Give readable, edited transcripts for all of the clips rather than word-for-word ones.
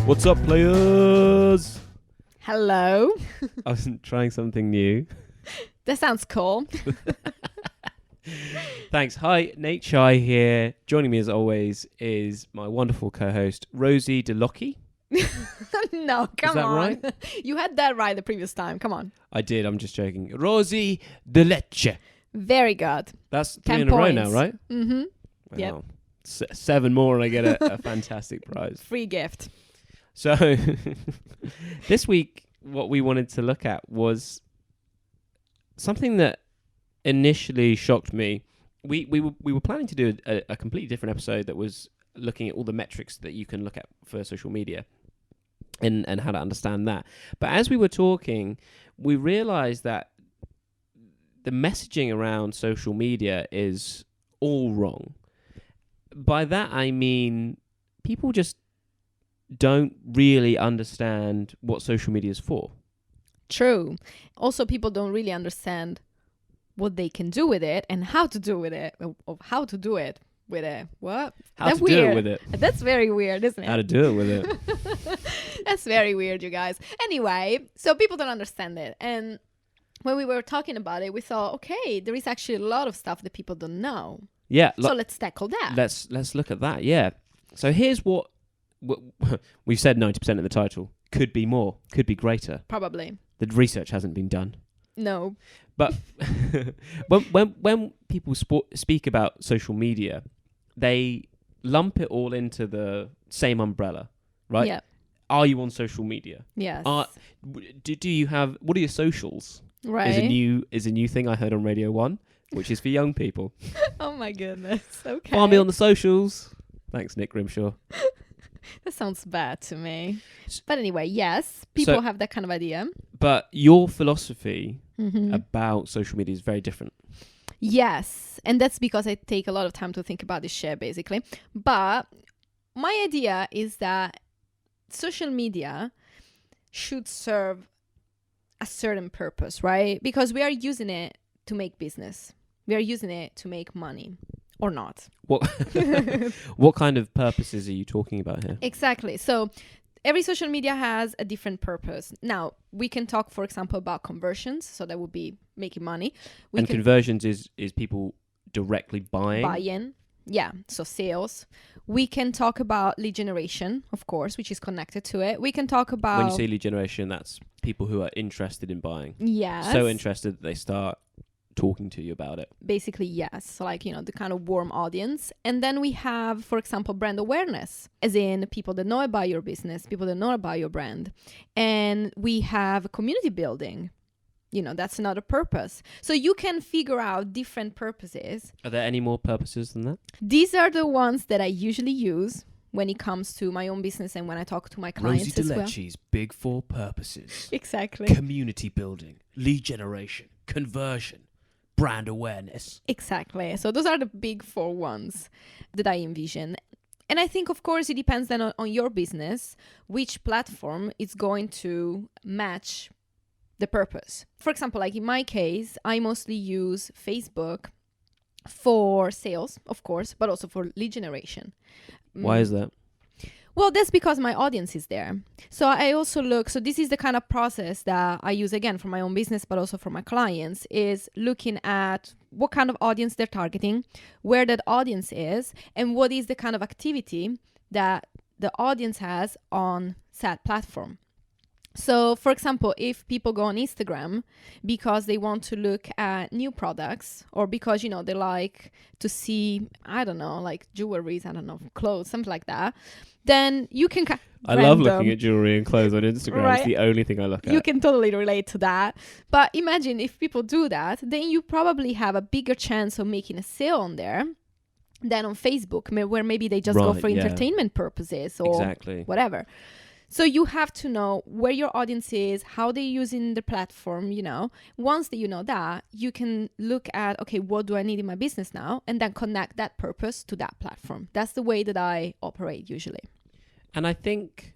What's up, players? Hello. I was trying something new. That sounds cool. Thanks. Hi, Nate Shy here. Joining me as always is my wonderful co-host, Rosie DeLockie. No, come that on. right? You had that right the previous time. Come on. I did, I'm just joking. Rosie DeLecce. Very good. That's 3 10 in a row points. now, right? Mm-hmm. Wow. Yep. 7 more and I get a fantastic prize. Free gift. So, this week, what we wanted to look at was something that initially shocked me. We were planning to do a completely different episode that was looking at all the metrics that you can look at for social media and how to understand that. But as we were talking, we realized that the messaging around social media is all wrong. By that, I mean people just don't really understand what social media is for. True. Also, people don't really understand what they can do with it and how to do with it. Or how to do it with it. What? How That's to do weird. it with it. That's very weird, isn't it? How to do it with it. That's very weird, you guys. Anyway, so people don't understand it. And when we were talking about it, we thought, okay, there is actually a lot of stuff that people don't know. Yeah. So let's tackle that. Let's look at that. Yeah. So here's what we've said. 90% of the title could be more, could be greater. Probably. The research hasn't been done. No. But when people speak about social media, they lump it all into the same umbrella, right? Yeah. Are you on social media? Yes. Do you have, what are your socials? Right. Is a new thing I heard on Radio 1, which is for young people. Oh my goodness. Okay. Find me on the socials. Thanks, Nick Grimshaw. That sounds bad to me. But anyway, yes, people So- have that kind of idea. But your philosophy Mm-hmm. about social media is very different. Yes. And that's because I take a lot of time to think about this shit, basically. But my idea is that social media should serve a certain purpose, right? Because we are using it to make business. We are using it to make money or not. What kind of purposes are you talking about here? Exactly. So every social media has a different purpose. Now, we can talk, for example, about conversions. So that would be making money. We And can conversions is people directly buying. buy in. Yeah. So sales. We can talk about lead generation, of course, which is connected to it. We can talk about... When you say lead generation, that's people who are interested in buying. Yes. So interested that they start talking to you about it. Basically, yes. So like, the kind of warm audience. And then we have, for example, brand awareness, as in people that know about your business, people that know about your brand. And we have community building. That's another purpose. So you can figure out different purposes. Are there any more purposes than that? These are the ones that I usually use when it comes to my own business and when I talk to my clients as well. big 4 purposes. Exactly. Community building, lead generation, conversion, brand awareness. Exactly. So those are the big 4 ones that I envision. And I think, of course, it depends then on your business, which platform is going to match the purpose. For example, like in my case, I mostly use Facebook for sales, of course, but also for lead generation. Why is that? Well, that's because my audience is there. So I also so this is the kind of process that I use again for my own business, but also for my clients, is looking at what kind of audience they're targeting, where that audience is, and what is the kind of activity that the audience has on said platform. So, for example, if people go on Instagram because they want to look at new products or because, they like to see, I don't know, like jewelries, clothes, something like that, then you can... I love looking at jewelry and clothes on Instagram. Right? It's the only thing I look at. You can totally relate to that. But imagine if people do that, then you probably have a bigger chance of making a sale on there than on Facebook, where maybe they just go Right, for yeah. entertainment purposes or Exactly. whatever. So you have to know where your audience is, how they're using the platform, Once that you know that, you can look at, okay, what do I need in my business now? And then connect that purpose to that platform. That's the way that I operate usually. And I think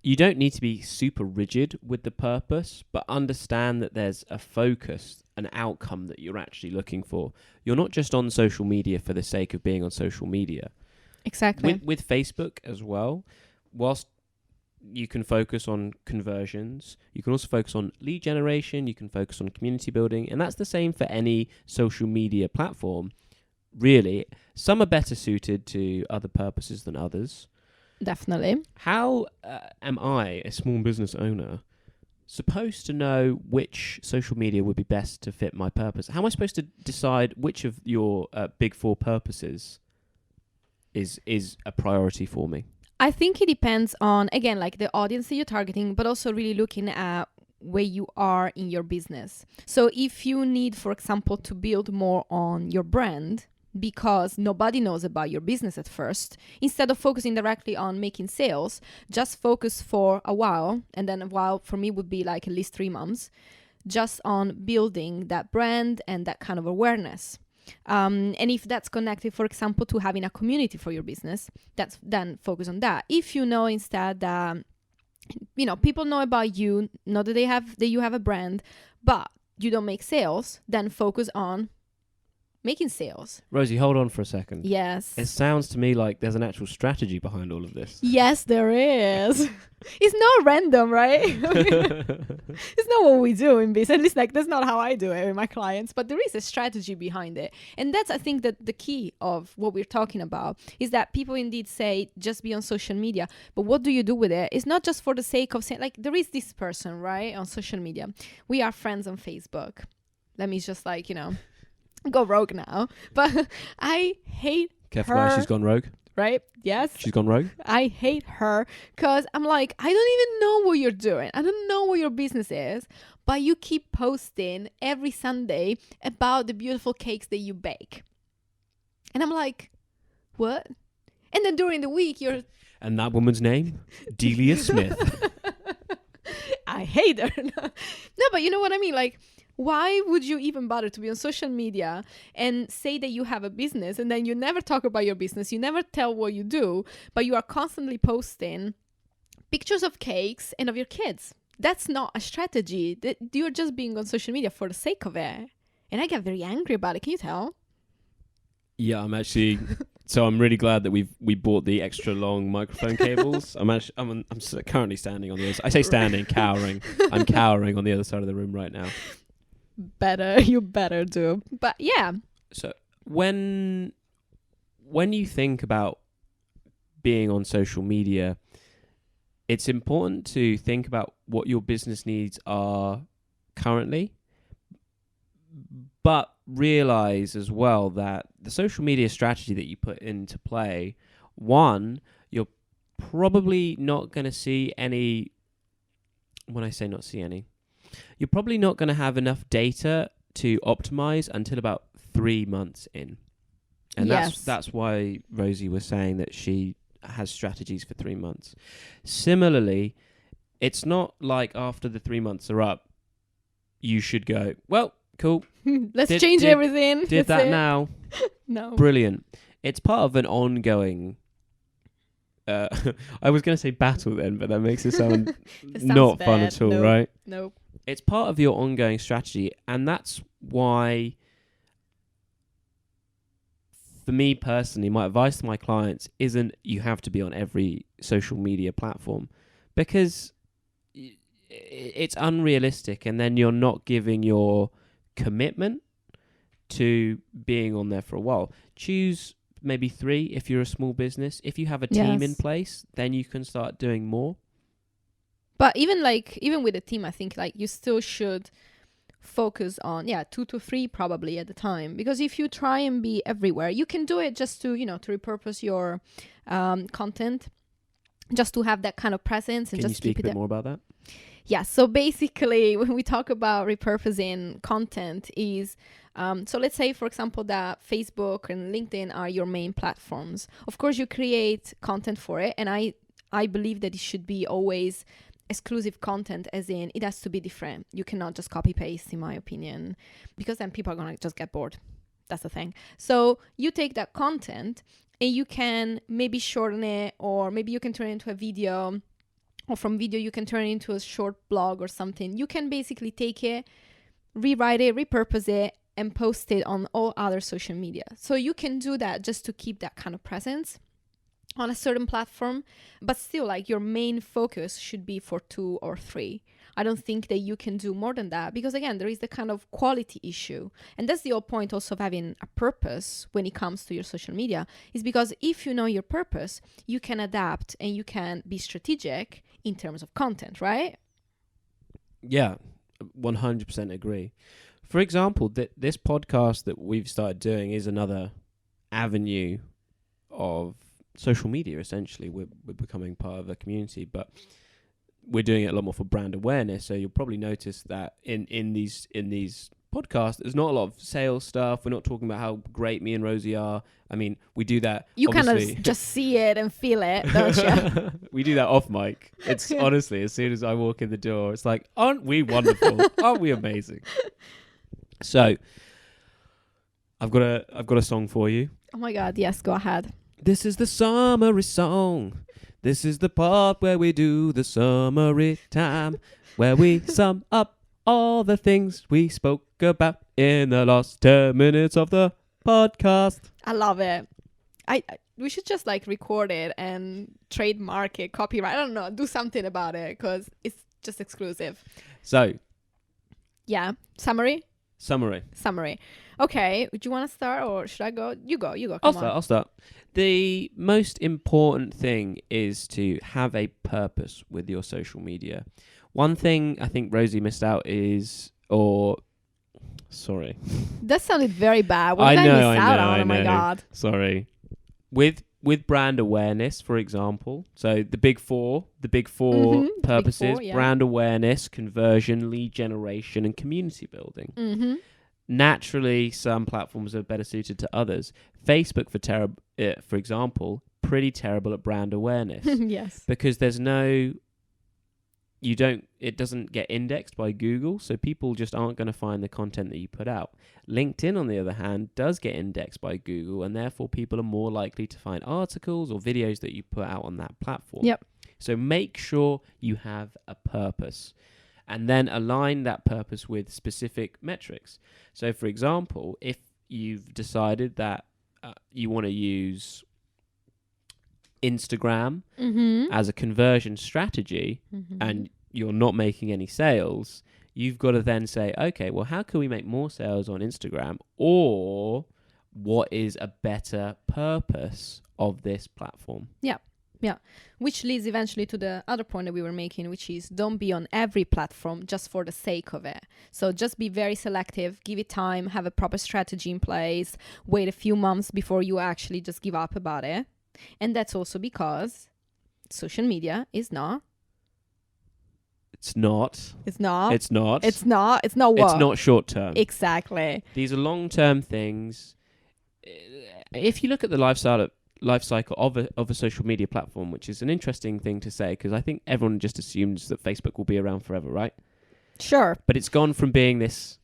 you don't need to be super rigid with the purpose, but understand that there's a focus, an outcome that you're actually looking for. You're not just on social media for the sake of being on social media. Exactly. With Facebook as well, whilst you can focus on conversions. You can also focus on lead generation. You can focus on community building. And that's the same for any social media platform. Really, some are better suited to other purposes than others. Definitely. How am I, a small business owner, supposed to know which social media would be best to fit my purpose? How am I supposed to decide which of your big four purposes is a priority for me? I think it depends on, again, like the audience that you're targeting, but also really looking at where you are in your business. So if you need, for example, to build more on your brand because nobody knows about your business at first, instead of focusing directly on making sales, just focus for a while. And then a while for me would be like at least 3 months, just on building that brand and that kind of awareness. And if that's connected, for example, to having a community for your business, then focus on that. If you know instead that, people know about you, know that you have a brand, but you don't make sales, then focus on making sales. Rosie, hold on for a second. Yes. It sounds to me like there's an actual strategy behind all of this. Yes, there is. It's not random, right? It's not what we do in business. At least, that's not how I do it with my clients. But there is a strategy behind it. And that's, I think, that the key of what we're talking about is that people indeed say, just be on social media. But what do you do with it? It's not just for the sake of saying, there is this person, right, on social media. We are friends on Facebook. Let me just, go rogue now. But I hate Careful, her. she's gone rogue. Right? Yes. She's gone rogue. I hate her because I'm like, I don't even know what you're doing. I don't know what your business is, but you keep posting every Sunday about the beautiful cakes that you bake. And I'm like, what? And then during the week, you're... And that woman's name? Delia Smith. I hate her. No, but you know what I mean? Why would you even bother to be on social media and say that you have a business and then you never talk about your business, you never tell what you do, but you are constantly posting pictures of cakes and of your kids? That's not a strategy. You're just being on social media for the sake of it. And I get very angry about it. Can you tell? Yeah, I'm actually... So I'm really glad that we bought the extra long microphone cables. I'm currently standing on the other side. I say standing, cowering. I'm cowering on the other side of the room right now. You better do. But yeah. So when you think about being on social media, it's important to think about what your business needs are currently, but realize as well that the social media strategy that you put into play, one, you're probably not going to see any. When I say not see any, you're probably not going to have enough data to optimize until about 3 months in. And that's why Rosie was saying that she has strategies for 3 months. Similarly, it's not like after the 3 months are up, you should go, well, cool. Let's change everything. Did that now. No. Brilliant. It's part of an ongoing... I was going to say battle then, but that makes it sound not fun at all, right? Nope. It's part of your ongoing strategy, and that's why, for me personally, my advice to my clients isn't you have to be on every social media platform, because it's unrealistic, and then you're not giving your commitment to being on there for a while. Choose maybe 3 if you're a small business. If you have a team in place, then you can start doing more. But even with a team, I think you still should focus on 2 to 3 probably at the time, because if you try and be everywhere, you can do it just to to repurpose your content, just to have that kind of presence. And can just you speak keep a bit more about that? Yeah, so basically when we talk about repurposing content is, so let's say, for example, that Facebook and LinkedIn are your main platforms. Of course, you create content for it. And I believe that it should be always exclusive content, as in it has to be different. You cannot just copy paste, in my opinion, because then people are going to just get bored. That's the thing. So you take that content and you can maybe shorten it, or maybe you can turn it into a video. Or from video, you can turn it into a short blog or something. You can basically take it, rewrite it, repurpose it, and post it on all other social media. So you can do that just to keep that kind of presence. on a certain platform, but still like your main focus should be for 2 or 3. I don't think that you can do more than that, because again, there is the kind of quality issue. And that's the whole point also of having a purpose when it comes to your social media, is because if you know your purpose, you can adapt and you can be strategic in terms of content, right? Yeah, 100% agree. For example, this podcast that we've started doing is another avenue of social media. Essentially, we're becoming part of a community, but we're doing it a lot more for brand awareness. So you'll probably notice that in these podcasts, there's not a lot of sales stuff. We're not talking about how great me and Rosie are. I mean, we do that. You kind of just see it and feel it, don't you? We do that off mic. It's honestly, as soon as I walk in the door, it's like, aren't we wonderful? Aren't we amazing? So, I've got a song for you. Oh my God, yes, go ahead. This is the summary song. This is the part where we do the summary time, where we sum up all the things we spoke about in the last 10 minutes of the podcast. I love it. We should just like record it and trademark it, copyright. I don't know, do something about it because it's just exclusive. So, yeah, summary. Okay, do you want to start or should I go? You go. I'll start. The most important thing is to have a purpose with your social media. One thing I think Rosie missed out is, sorry. That sounded very bad. What did I miss out on? Oh my God. Sorry. With brand awareness, for example, so the big four purposes, brand awareness, conversion, lead generation, and community building. Mm-hmm. Naturally, some platforms are better suited to others. Facebook, for example, pretty terrible at brand awareness. Yes. Because it doesn't get indexed by Google, so people just aren't going to find the content that you put out. LinkedIn, on the other hand, does get indexed by Google, and therefore people are more likely to find articles or videos that you put out on that platform. Yep. So make sure you have a purpose, and then align that purpose with specific metrics. So, for example, if you've decided that you want to use Instagram as a conversion strategy and you're not making any sales, you've got to then say, okay, well, how can we make more sales on Instagram? Or what is a better purpose of this platform? Yeah. Which leads eventually to the other point that we were making, which is don't be on every platform just for the sake of it. So just be very selective, give it time, have a proper strategy in place, wait a few months before you actually just give up about it. And that's also because social media is not. It's not what? It's not short term. Exactly. These are long-term things. If you look at the life cycle of a social media platform, which is an interesting thing to say, because I think everyone just assumes that Facebook will be around forever, right? Sure. But it's gone from being this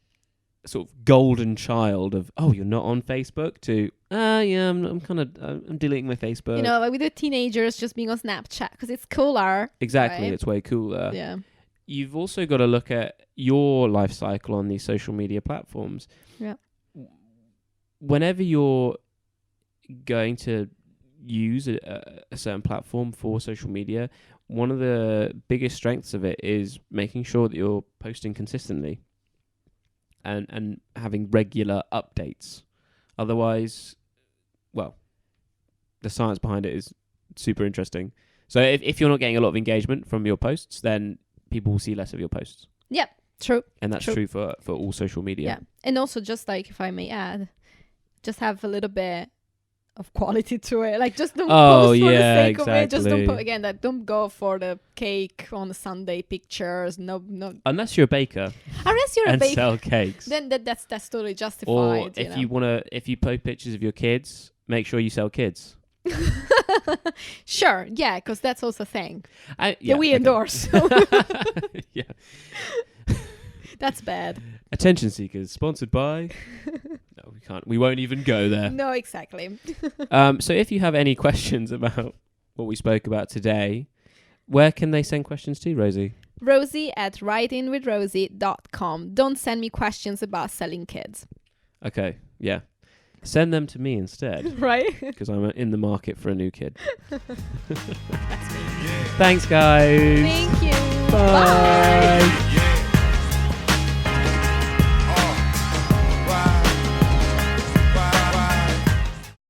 sort of golden child of, oh, you're not on Facebook, to, yeah, I'm deleting my Facebook. You know, like with the teenagers just being on Snapchat because it's cooler. Exactly, right? It's way cooler. Yeah. You've also got to look at your life cycle on these social media platforms. Yeah. Whenever you're going to use a certain platform for social media, one of the biggest strengths of it is making sure that you're posting consistently and having regular updates. Otherwise, well, the science behind it is super interesting. So if you're not getting a lot of engagement from your posts, then people will see less of your posts. Yep, true. And that's true for all social media. Yeah. And also, just like, if I may add, just have a little bit of quality to it. Like, just don't post for the sake of it. Just don't go for the cake on the Sunday pictures. No. Unless you're a baker. And sell cakes. Then that's totally justified. Or if you post pictures of your kids, make sure you sell kids. Sure, yeah, because that's also a thing that we endorse. Yeah. That's bad. Attention Seekers, sponsored by... No, we can't. We won't even go there. No, exactly. So if you have any questions about what we spoke about today, where can they send questions to, Rosie? Rosie@writingwithrosie.com. Don't send me questions about selling kids. Okay, yeah. Send them to me instead, Right? because I'm in the market for a new kid. That's me. Thanks, guys. Thank you. Bye. Bye.